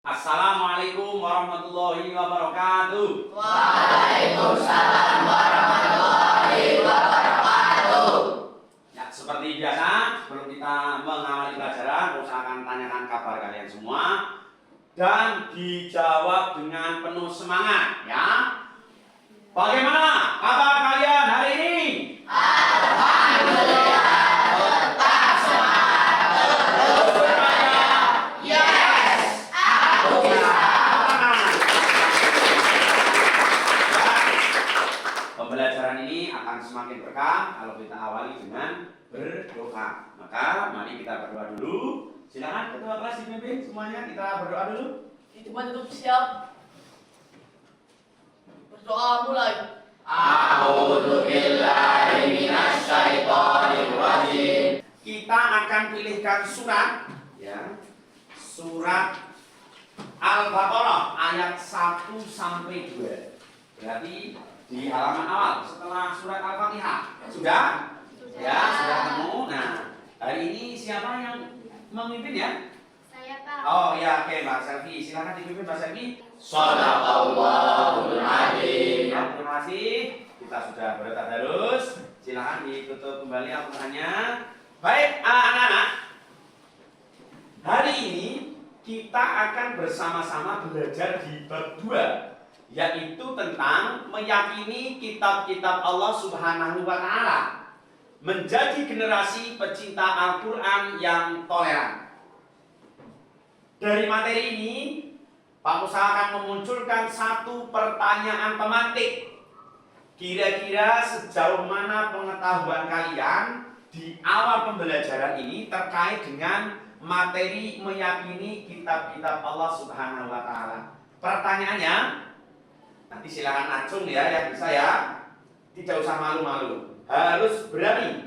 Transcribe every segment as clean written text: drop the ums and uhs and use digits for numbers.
Assalamualaikum warahmatullahi wabarakatuh. Waalaikumsalam warahmatullahi wabarakatuh. Ya, seperti biasa, sebelum kita mengawali pelajaran, usahakan tanyakan kabar kalian semua dan dijawab dengan penuh semangat, ya. Bagaimana kabar kalian hari ini? Alhamdulillah, tetap semangat terus berkarya. Yes, aku bisa. Pembelajaran ini akan semakin berkah kalau kita awali dengan berdoa. Maka mari kita berdoa dulu. Silakan ketua kelas dipimpin semuanya, kita berdoa dulu. Teman untuk siap. Berdoa mulai. A'udzubillahi minasyaitonirrajim. Kita akan pilihkan surat, ya. Surat Al-Baqarah ayat 1 sampai 2. Berarti di halaman awal setelah surat Al-Fatihah. Sudah? Ya, sudah ketemu. Nah, hari ini siapa yang memimpin ya? Saya, Pak. Oh ya, oke Mbak Selvi. Silakan dipimpin Mbak Selvi. Shadaqallahul adzim. Ya, terima kasih. Kita sudah bertadarus. Silakan ditutup kembali Al-Qur'annya. Baik, anak-anak. Hari ini kita akan bersama-sama belajar di bab 2, yaitu tentang meyakini kitab-kitab Allah Subhanahu wa taala, menjadi generasi pecinta Al-Qur'an yang toleran. Dari materi ini, Pak Musa akan memunculkan satu pertanyaan pemantik. Kira-kira sejauh mana pengetahuan kalian di awal pembelajaran ini terkait dengan materi meyakini kitab-kitab Allah Subhanahu wa taala? Pertanyaannya, nanti silakan acung ya yang bisa ya. Tidak usah malu-malu. Harus berani.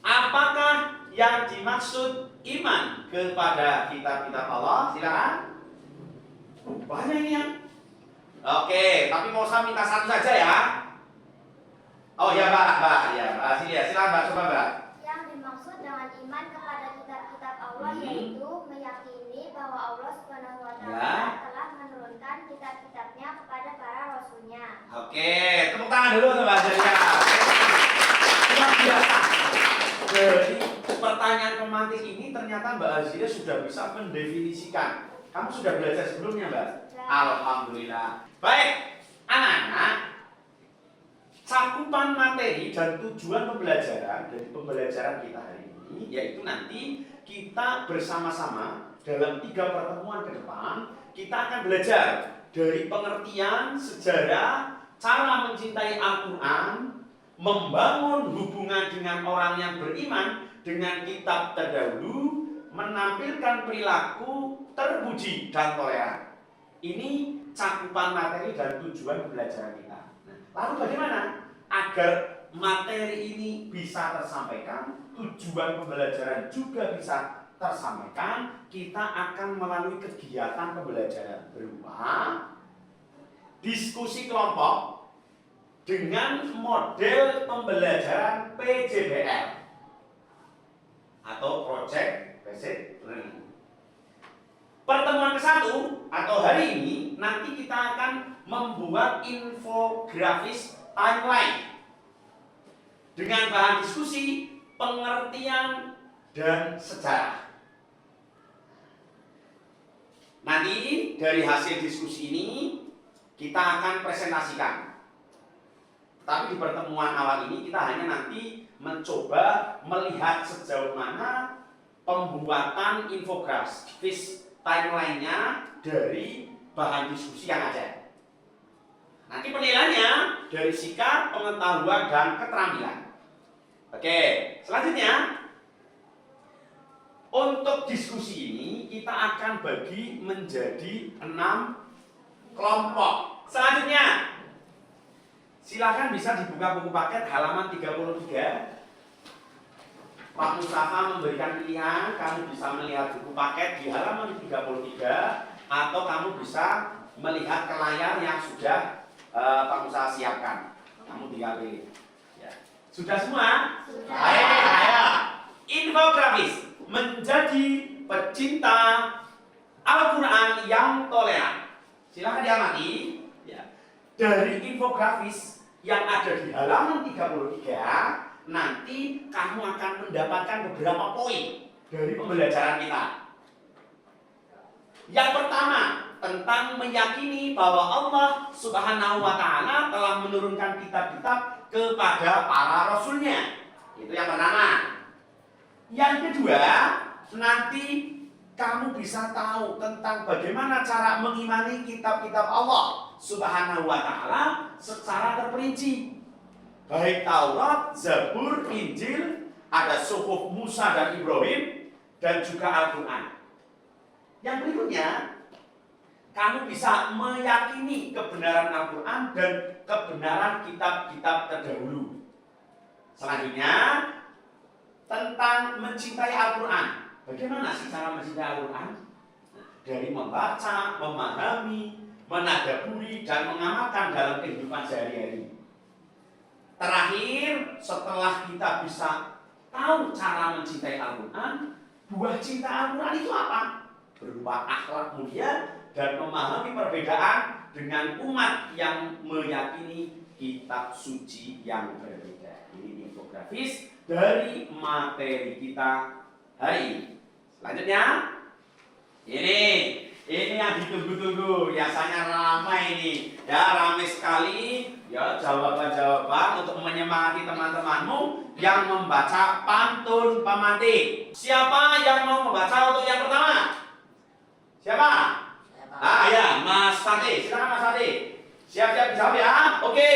Apakah yang dimaksud iman kepada kitab-kitab Allah? Silakan. Banyak ini yang. Oke, tapi mau saya minta satu saja ya. Oh ya Mbak, ya Mbak, sini ya, silakan Mbak, coba Mbak. Yang dimaksud dengan iman kepada kitab-kitab Allah yaitu meyakini bahwa Allah Subhanahu wa taala telah menurunkan kitab-kitabnya kepada para rasulnya. Oke, tepuk tangan dulu untuk Mbak Celia. Luar biasa. Jadi pertanyaan pemantik ini ternyata Mbak Azilia sudah bisa mendefinisikan. Kamu sudah belajar sebelumnya Mbak? Alhamdulillah. Baik, anak-anak. Cakupan materi dan tujuan pembelajaran dari pembelajaran kita hari ini yaitu nanti kita bersama-sama dalam 3 pertemuan ke depan kita akan belajar dari pengertian sejarah, cara mencintai Al-Quran, membangun hubungan dengan orang yang beriman dengan kitab terdahulu, menampilkan perilaku terpuji dan toleran. Ini cakupan materi dan tujuan pembelajaran kita. Lalu bagaimana agar materi ini bisa tersampaikan, tujuan pembelajaran juga bisa tersampaikan? Kita akan melalui kegiatan pembelajaran berupa diskusi kelompok dengan model pembelajaran PJBL atau Project Basic Learning. Pertemuan ke-1 atau hari ini nanti kita akan membuat infografis timeline dengan bahan diskusi, pengertian, dan sejarah. Nanti dari hasil diskusi ini kita akan presentasikan. Tapi di pertemuan awal ini kita hanya nanti mencoba melihat sejauh mana pembuatan infografis timeline-nya dari bahan diskusi yang ada. Nanti penilaiannya dari sikap, pengetahuan, dan keterampilan. Oke, selanjutnya untuk diskusi ini kita akan bagi menjadi 6 kelompok. Selanjutnya silakan bisa dibuka buku paket halaman 33. Pak Mustafa memberikan pilihan, kamu bisa melihat buku paket di halaman 33 atau kamu bisa melihat ke layar yang sudah Pak Mustafa siapkan. Kamu tinggal pilih. Ya. Sudah semua? Sudah. Ayo. Infografis menjadi pecinta Al-Quran yang toleran. Silahkan diamati ya. Dari infografis yang ada di halaman 33, nanti kamu akan mendapatkan beberapa poin dari pembelajaran kita. Yang pertama, tentang meyakini bahwa Allah Subhanahu wa Ta'ala telah menurunkan kitab-kitab kepada para rasulnya. Itu yang pertama. Yang kedua, nanti kamu bisa tahu tentang bagaimana cara mengimani kitab-kitab Allah Subhanahu wa Ta'ala secara terperinci. Baik Taurat, Zabur, Injil, ada suhuf Musa dan Ibrahim, dan juga Al-Quran. Yang berikutnya, kamu bisa meyakini kebenaran Al-Quran dan kebenaran kitab-kitab terdahulu. Selanjutnya, tentang mencintai Al-Quran. Bagaimana sih cara mencintai Al-Quran? Dari membaca, memahami, menadaburi, dan mengamalkan dalam kehidupan sehari-hari. Terakhir, setelah kita bisa tahu cara mencintai Al-Quran, buah cinta Al-Quran itu apa? Berupa akhlak mulia dan memahami perbedaan dengan umat yang meyakini kitab suci yang berbeda. Ini infografis dari materi kita hari ini. Selanjutnya, ini yang ditunggu-tunggu. Biasanya ramai ini, ya ramai sekali. Ya jawaban-jawaban untuk menyemangati teman-temanmu yang membaca pantun pemantik. Siapa yang mau membaca untuk yang pertama? Siapa? Ah ya, Mas Sade. Silakan Mas Sade. Siap-siap dijawab ya. Oke.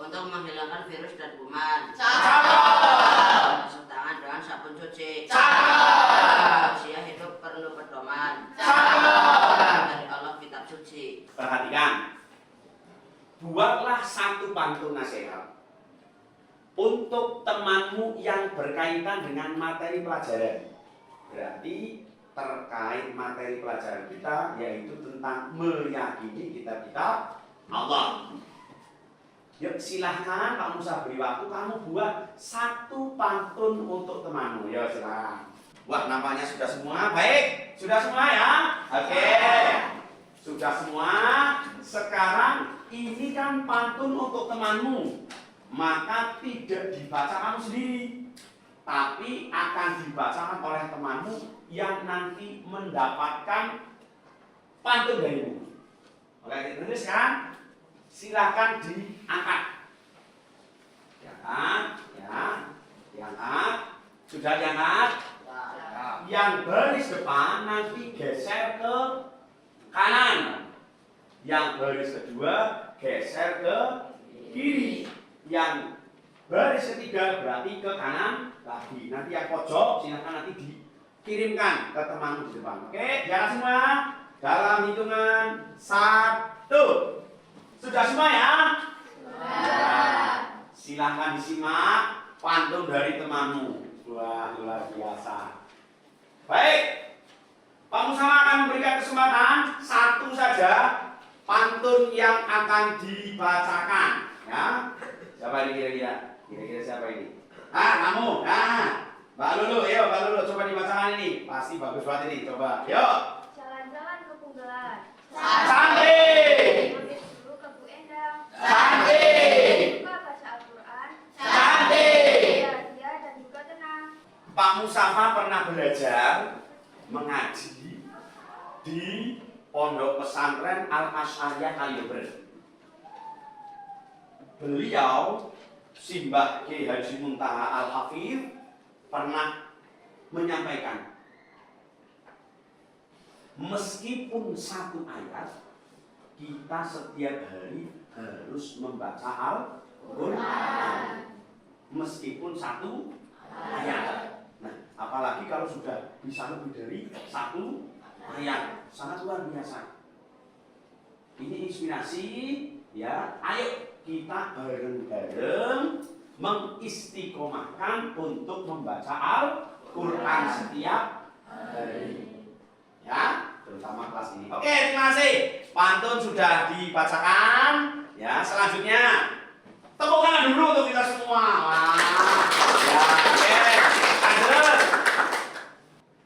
Untuk menghilangkan virus dan kuman. Cakep. Basuh tangan dengan sabun cuci. Cakep. Manusia hidup perlu pedoman. Cakep. Dari Allah kitab suci. Perhatikan. Buatlah satu pantun nasihat untuk temanmu yang berkaitan dengan materi pelajaran. Berarti terkait materi pelajaran kita, yaitu tentang meyakini kitab-kitab Allah. Yuk silahkan, kamu bisa beri waktu, kamu buat satu pantun untuk temanmu. Yuk silahkan. Wah, nampaknya sudah semua. Baik, sudah semua ya. Oke, sudah semua. Sekarang ini kan pantun untuk temanmu, maka tidak dibaca kamu sendiri, tapi akan dibacakan oleh temanmu yang nanti mendapatkan pantun darimu. Oke, ditulis kan? Silahkan diangkat. Diangkat. Sudah diangkat? Yang baris depan nanti geser ke kanan. Yang baris kedua geser ke kiri. Yang baris ketiga berarti ke kanan lagi. Nanti yang pojok silahkan nanti dikirimkan ke temanmu di depan. Oke, jalan semua. Dalam hitungan 1. Sudah semua ya? Sudah. Silahkan disimak pantun dari temanmu. Wah, luar biasa. Baik, Pak Musama akan memberikan kesempatan satu saja pantun yang akan dibacakan. Ya, siapa ini kira-kira? Kira-kira siapa ini? Kamu. Mbak Lulu, yuk Mbak Lulu coba dibacakan ini. Pasti bagus banget ini. Coba, yuk. Jalan-jalan ke Punggelan. Cantik. Mampir dulu ke Bu Endang. Cantik. Buka baca Al-Quran. Cantik. Bahagia dan juga tenang. Pak Mustafa pernah belajar mengaji di Pondok Pesantren Al-Asy'ariyah Kaliber. Beliau Simbah Ki Haji Muntaha Al-Hafidh pernah menyampaikan, meskipun satu ayat, kita setiap hari harus membaca Al-Quran. Meskipun satu ayat. Nah, apalagi kalau sudah bisa lebih dari satu ayat, sangat luar biasa. Ini inspirasi, ya. Ayo kita bareng-bareng mengistiqomahkan untuk membaca Al-Quran setiap hari, ya, terutama kelas ini. Oke, terima kasih. Pantun sudah dibacakan, ya. Selanjutnya tepuk tangan dulu untuk kita semua. Wah, ya, oke. Lanjut.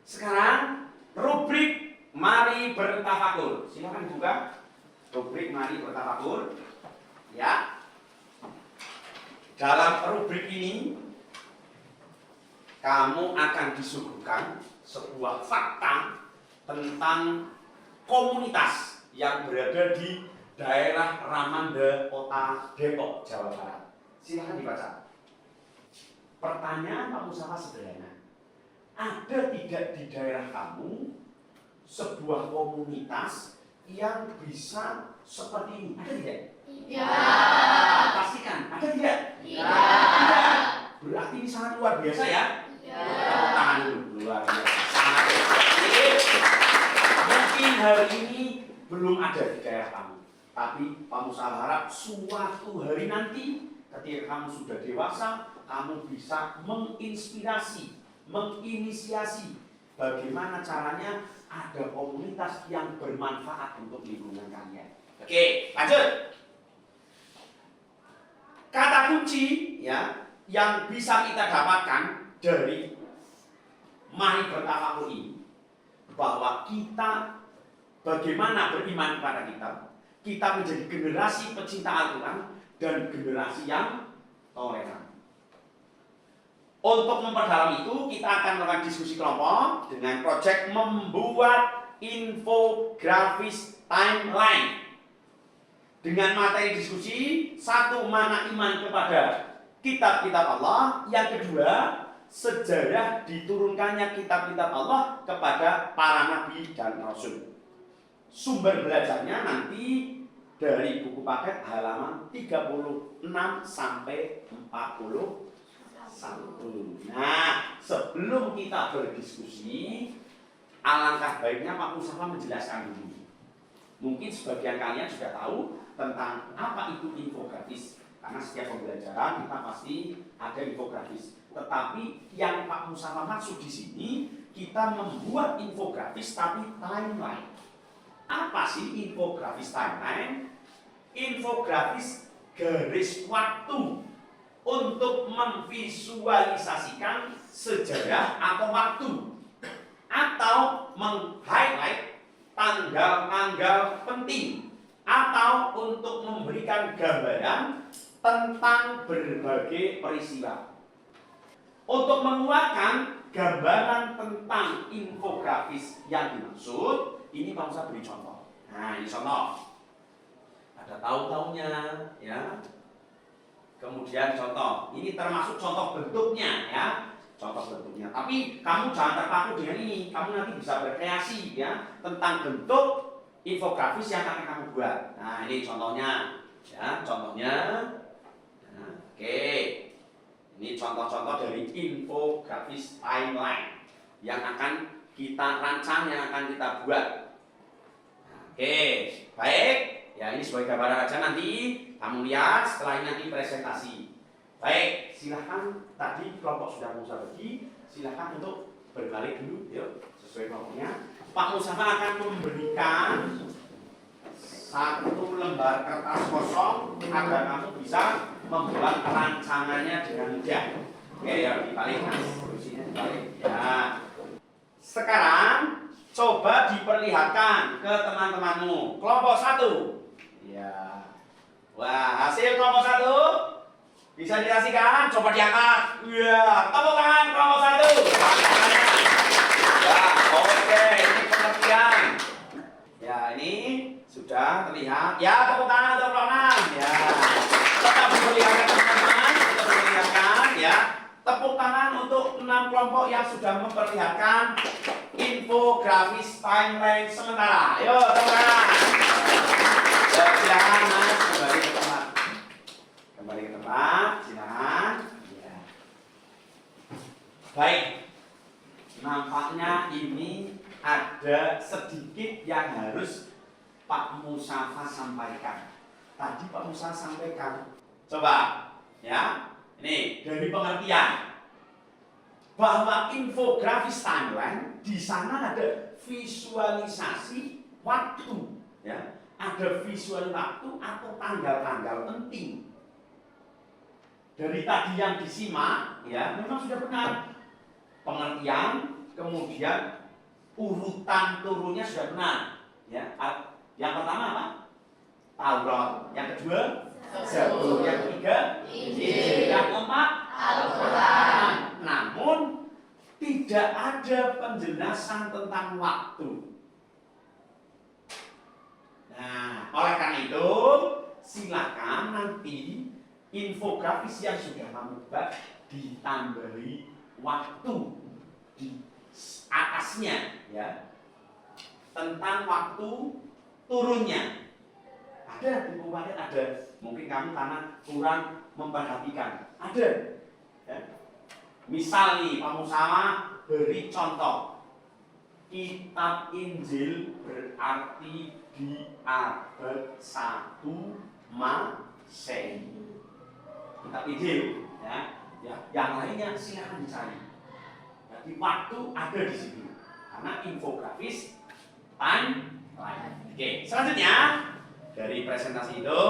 Sekarang rubrik mari mari bertafakur. Silakan buka rubrik mari bertafakur. Ya. Dalam rubrik ini kamu akan disuguhkan sebuah fakta tentang komunitas yang berada di daerah Ramanda, Kota Depok, Jawa Barat. Silakan dibaca. Pertanyaan Pak Mustafa sederhana. Ada tidak di daerah kamu sebuah komunitas yang bisa seperti ini? Ada tidak? Tidak. Pastikan, ada tidak? Tidak. Berarti ini sangat luar biasa ya? Tidak. Tangan dulu, luar biasa. Sangat efektif. Mungkin hari ini belum ada di daerah kamu, tapi Pak Musa harap suatu hari nanti ketika kamu sudah dewasa, kamu bisa menginspirasi, menginisiasi bagaimana caranya ada komunitas yang bermanfaat untuk lingkungan kalian. Oke, lanjut. Kata kunci ya yang bisa kita dapatkan dari mari bertafakur ini, bahwa kita bagaimana beriman kepada kita menjadi generasi pecinta Al-Quran dan generasi yang toleran. Untuk memperdalam itu, kita akan melakukan diskusi kelompok dengan proyek membuat infografis timeline. Dengan materi diskusi, satu, mana iman kepada kitab-kitab Allah, yang kedua, sejarah diturunkannya kitab-kitab Allah kepada para nabi dan rasul. Sumber belajarnya nanti dari buku paket halaman 36 sampai 41. Nah, sebelum kita berdiskusi, alangkah baiknya Pak Mustafa menjelaskan dulu. Mungkin sebagian kalian sudah tahu tentang apa itu infografis, karena setiap pembelajaran kita pasti ada infografis. Tetapi yang Pak Mustafa maksud di sini, kita membuat infografis tapi timeline. Apa sih infografis timeline? Infografis garis waktu untuk memvisualisasikan sejarah atau waktu, atau meng-highlight tanggal-tanggal penting, atau untuk memberikan gambaran tentang berbagai peristiwa. Untuk menguatkan gambaran tentang infografis yang dimaksud, ini Pak Musa beri contoh. Nah, ini contoh. Ada tahun-tahunnya, ya. Kemudian contoh, ini termasuk contoh bentuknya, ya. Contoh bentuknya. Tapi kamu jangan terpaku dengan ini. Kamu nanti bisa berkreasi, ya, tentang bentuk infografis yang akan kamu buat. Nah, ini contohnya, ya. Contohnya. Nah, oke. Ini contoh-contoh dari infografis timeline yang akan kita rancang, yang akan kita buat. Oke, baik. Ya, ini sebagai gambaran aja, nanti kamu lihat setelah ini nanti presentasi. Baik, silahkan. Tadi kelompok sudah Musa bagi, silahkan untuk berbalik dulu, yuk, sesuai kelompoknya. Pak Mustafa akan memberikan satu lembar kertas kosong agar kamu bisa membuat rancangannya dengan mudah. Oke, ya, dibalik, Mas. Kursinya dibalik. Ya. Sekarang coba diperlihatkan ke teman-temanmu. Kelompok 1. Ya. Wah, hasil kelompok 1 bisa dirasakan. Coba diangkat. Ya, tepuk tangan kelompok 1. Ya, oke, ini pengertian. Ya, ini sudah terlihat. Ya, tepuk tangan untuk kelompok 6. Ya. Tetap diperlihatkan teman-teman, tetap diperlihatkan, ya. Tepuk tangan untuk 6 kelompok yang sudah memperlihatkan infografis timeline sementara. Ayo, tepuk tangan. Ya, silakan Mas, kembali ke tempat. Kembali ke tempat, silakan. Ya. Baik. Nampaknya ini ada sedikit yang harus Pak Mustafa sampaikan. Tadi Pak Mustafa sampaikan. Coba, ya. Ini dari pengertian bahwa infografis timeline di sana ada visualisasi waktu, ya. Ada visual waktu atau tanggal-tanggal penting. Dari tadi yang disimak, ya, memang sudah benar. Pengertian, kemudian urutan turunnya sudah benar. Ya, yang pertama apa? Taurat. Yang kedua Zabur. Yang ketiga Injil. Yang keempat Al-Quran. Namun tidak ada penjelasan tentang waktu. Nah, oleh karena itu silakan nanti infografis yang sudah kamu buat ditambahi waktu di atasnya, ya, tentang waktu turunnya. Ada di bukunya, ada. Mungkin kamu karena kurang memperhatikan. Ada. Ya. Misal nih, kamu sama beri contoh. Kitab Injil berarti di abad 1 Masehi. Kitab Injil, ya. Yang lainnya silakan dicari. Jadi waktu ada di situ. Karena infografis timeline. Oke, selanjutnya dari presentasi itu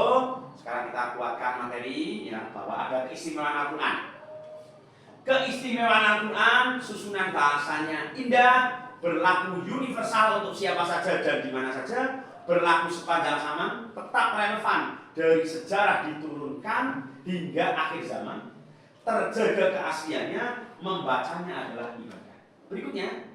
sekarang kita kuatkan materi ya, bahwa ada keistimewaan Al-Quran. Keistimewaan Al-Quran, susunan bahasanya indah, berlaku universal untuk siapa saja dan di mana saja, berlaku sepanjang zaman, tetap relevan dari sejarah diturunkan hingga akhir zaman, terjaga keasliannya, membacanya adalah ibadah. Berikutnya,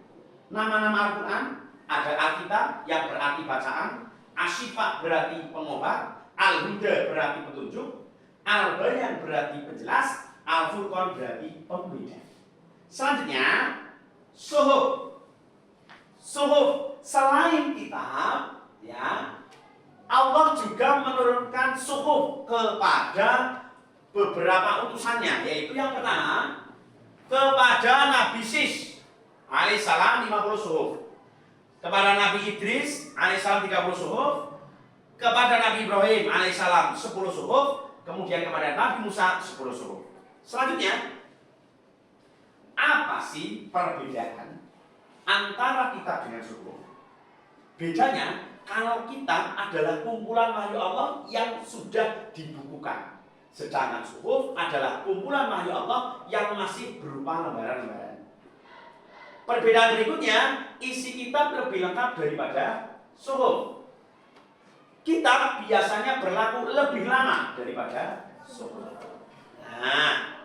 nama-nama Al-Quran, ada Alkitab yang berarti bacaan, Asyifa berarti pengobat, Al-Huda berarti petunjuk, Al-Bayan berarti penjelas, Al-Furqan berarti pembeda. Selanjutnya, Suhuf. Suhuf selain kitab, ya, Allah juga menurunkan suhuf kepada beberapa utusannya, yaitu yang pertama kepada Nabi Sis alaihissalam 50 suhuf, kepada Nabi Idris alaihissalam 30 suhuf, kepada Nabi Ibrahim alaihissalam 10 suhuf, kemudian kepada Nabi Musa 10 suhuf. Selanjutnya, apa sih perbedaan antara kitab dengan suhuf? Bedanya, kalau kitab adalah kumpulan wahyu Allah yang sudah dibukukan, sedangkan suhuf adalah kumpulan wahyu Allah yang masih berupa lembaran-lembaran. Perbedaan berikutnya, isi kitab lebih lengkap daripada suhuf. Kitab biasanya berlaku lebih lama daripada suhuf. Nah,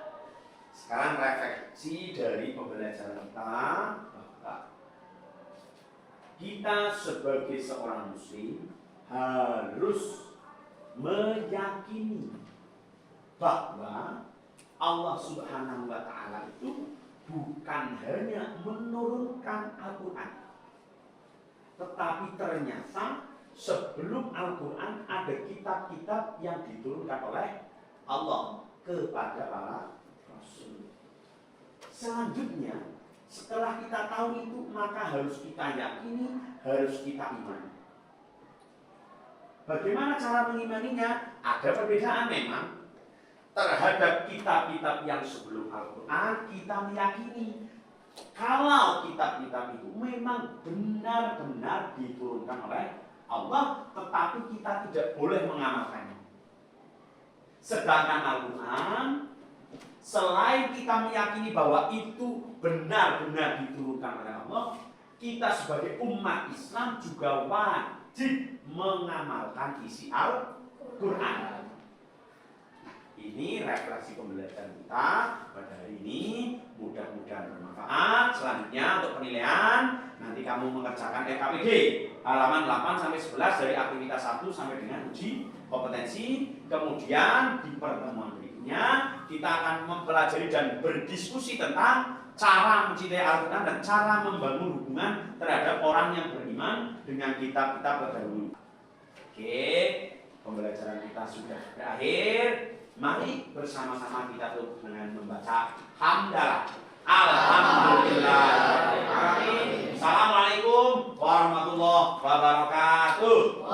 sekarang refleksi dari pembelajaran kita bahwa kita sebagai seorang muslim harus meyakini bahwa Allah Subhanahu wa Ta'ala itu bukan hanya menurunkan Al-Quran, tetapi ternyata sebelum Al-Quran ada kitab-kitab yang diturunkan oleh Allah kepada para rasul. Selanjutnya, setelah kita tahu itu, maka harus kita yakini, harus kita imani. Bagaimana cara mengimaninya? Ada perbedaan memang. Terhadap kitab-kitab yang sebelum Al-Quran, kita meyakini kalau kitab-kitab itu memang benar-benar diturunkan oleh Allah, tetapi kita tidak boleh mengamalkannya. Sedangkan Al-Quran, selain kita meyakini bahwa itu benar-benar diturunkan oleh Allah, kita sebagai umat Islam juga wajib mengamalkan isi Al-Quran. Ini refleksi pembelajaran kita pada hari ini, mudah-mudahan bermanfaat. Selanjutnya untuk penilaian, nanti kamu mengerjakan RKPD halaman 8-11 dari aktivitas 1 sampai dengan uji kompetensi. Kemudian di pertemuan berikutnya kita akan mempelajari dan berdiskusi tentang cara mencintai Al-Quran dan cara membangun hubungan terhadap orang yang beriman dengan kitab-kitab terdahulu. Oke, pembelajaran kita sudah berakhir. Mari bersama-sama kita tutup dengan membaca hamdalah. Alhamdulillah. Assalamualaikum warahmatullahi wabarakatuh.